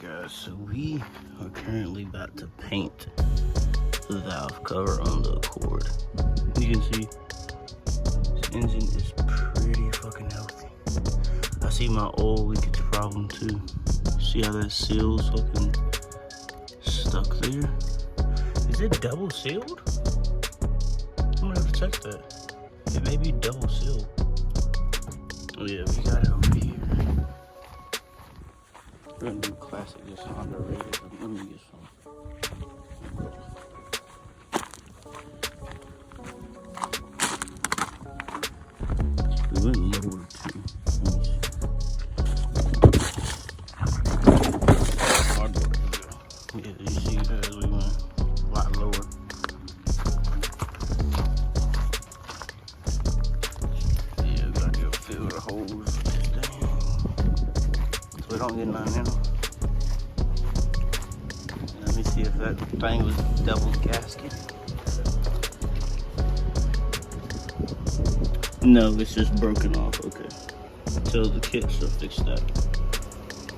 Guys, so we are currently about to paint the valve cover on the Accord. You can see this engine is pretty fucking healthy. I see my oil leakage problem too. See how that seal's fucking stuck there? Is it double sealed? I'm gonna have to check that. It may be double sealed. Oh yeah, we got it over here. We're gonna do classic, just underrated. Let me get some. We went lower too. Yeah, you see as we went a lot lower. Yeah, we gotta go fill the holes with this thing. So we don't get nothing in them. Let me see if that thing was double gasket. No, it's just broken off. Okay. So the kit should fix that.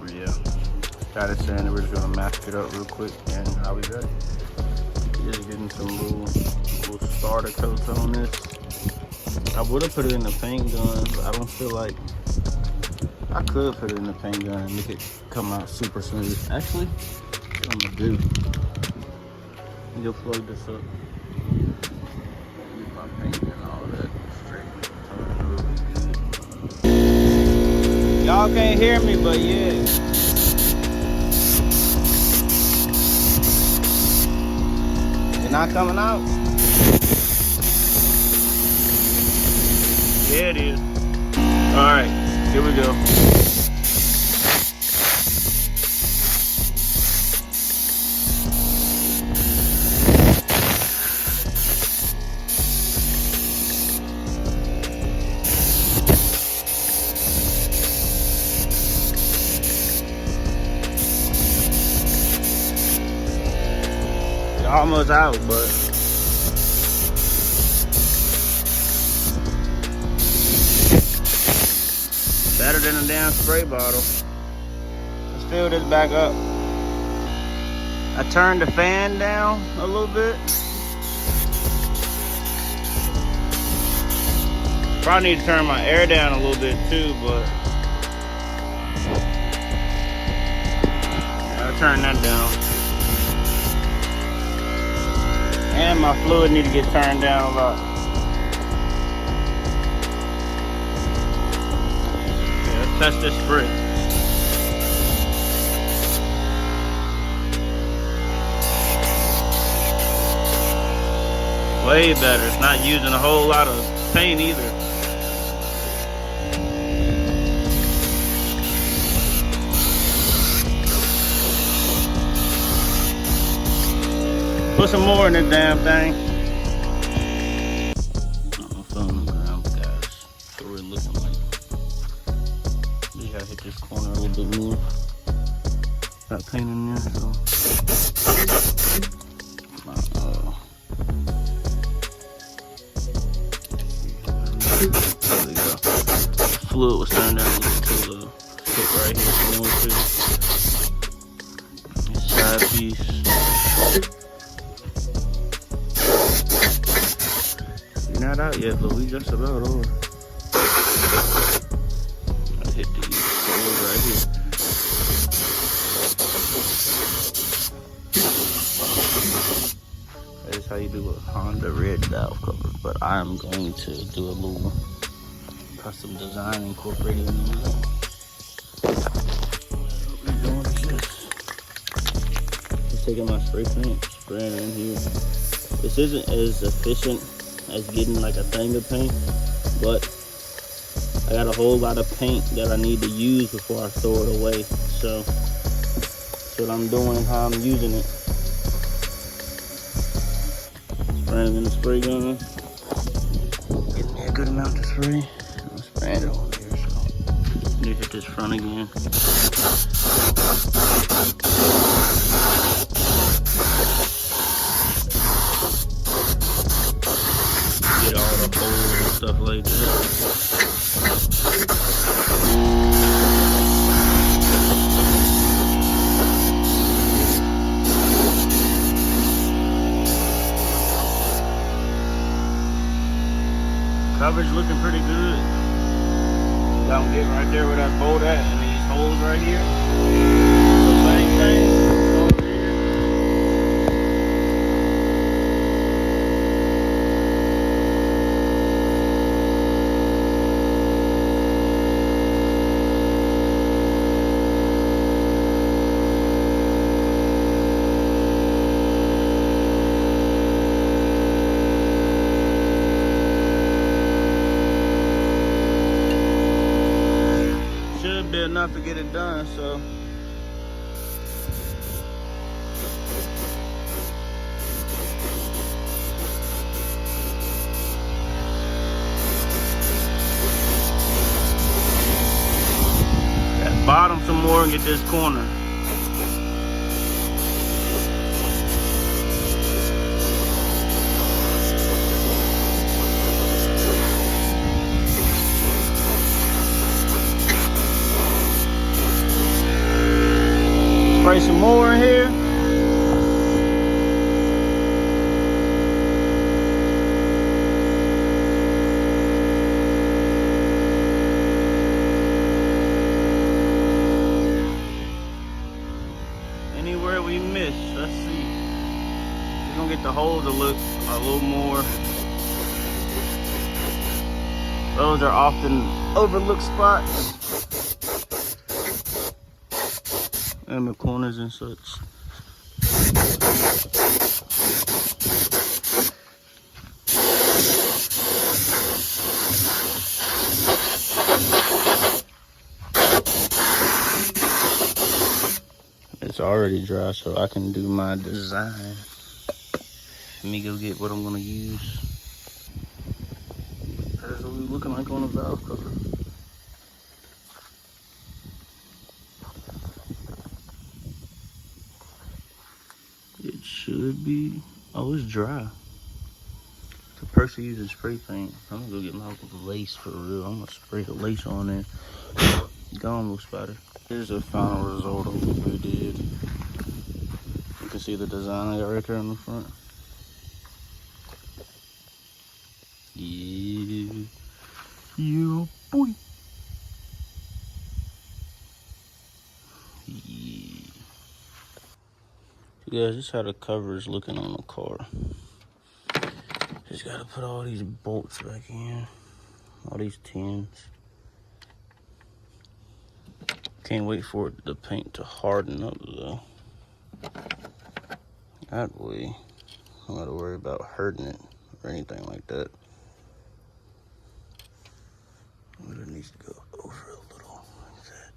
But yeah. Got it saying we're just gonna mask it up real quick and I'll be ready. Just getting some little starter coats on this. I would have put it in the paint gun, but I don't feel like I could put it in the paint gun and make it come out super smooth. Actually, what I'm gonna do, you'll plug this up. Get my paint and all that straight. Y'all can't hear me, but yeah. It's not coming out? Yeah, it is. Alright, here we go. Almost out, but better than a damn spray bottle. Let's fill this back up. I turned the fan down a little bit. Probably need to turn my air down a little bit too, but I'll turn that down. And my fluid need to get turned down a lot. Yeah, let's test this sprit. Way better. It's not using a whole lot of paint either. Put some more in this damn thing. I'm filling the ground, guys. So we're looking like we gotta hit this corner a little bit more. Got paint in there, so. There we go. Fluid was turned down a little too low. Hit right here. This side piece. Not out yet, but we just about over. I hit these holes right here. That is how you do a Honda red valve cover, but I'm going to do a little custom design incorporating in that. What we're doing is this. Just taking my spray paint, spraying it in here. This isn't as efficient as getting like a thing of paint, but I got a whole lot of paint that I need to use before I throw it away. So that's what I'm doing and how I'm using it. Spraying it in the spray gun. Getting me a good amount to spray. I'm spraying it on here, so you hit this front again. Get all the holes and stuff like that. coverage looking pretty good. I'm getting right there where that bolt at, and these holes right here. So same thing. Over here. Should be enough to get it done, so. At bottom some more and get this corner. Spray some more in here. Anywhere we miss, let's see. We're gonna get the hole to look a little more. Those are often overlooked spots. And the corners and such. It's already dry, so I can do my design. Let me go get what I'm gonna use. That's what we're looking like on a valve cover. It should be. Oh, it's dry. The person using spray paint. I'm gonna go get my lace for real. I'm gonna spray the lace on there. Gone, little spider. Here's the final result of what we did. You can see the design I got right there in the front. Yeah. Yeah, boy. Yeah. You guys, this is how the cover is looking on the car. Just gotta put all these bolts back in. All these tins. Can't wait for the paint to harden up though. That way, I don't gotta worry about hurting it or anything like that. But it needs to go over a little like that.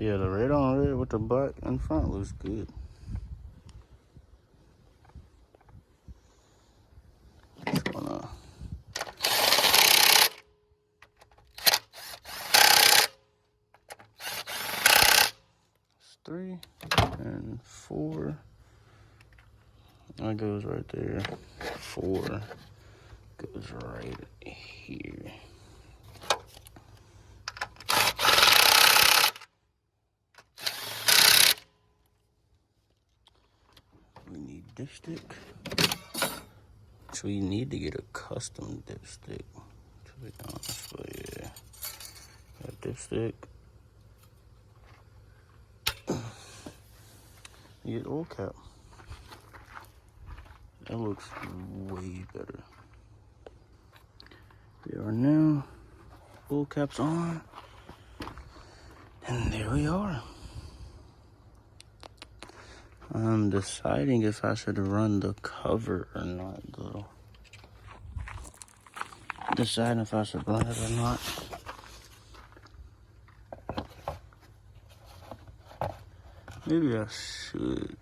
Yeah, the red on red with the black in front looks good. Just gonna three and four. That goes right there. Four goes right here. We need dipstick. So we need to get a custom dipstick, to be honest, but yeah. Got dipstick. You get oil cap. That looks way better. We are now. Oil cap's on. And there we are. I'm deciding if I should run the cover or not, though. Deciding if I should run it or not. Maybe I should.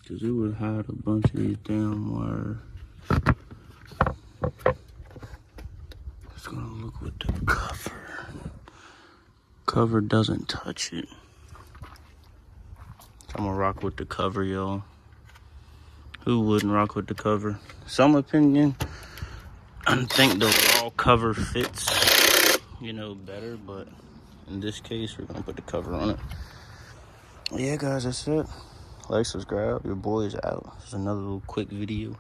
Because it would hide a bunch of these damn wires. It's gonna look with the cover. Cover doesn't touch it. So I'm gonna rock with the cover, y'all. Who wouldn't rock with the cover? Some opinion, I think the raw cover fits, you know, better, but in this case, we're gonna put the cover on it. Yeah, guys, that's it. Like, subscribe. Your boy is out. This is another little quick video.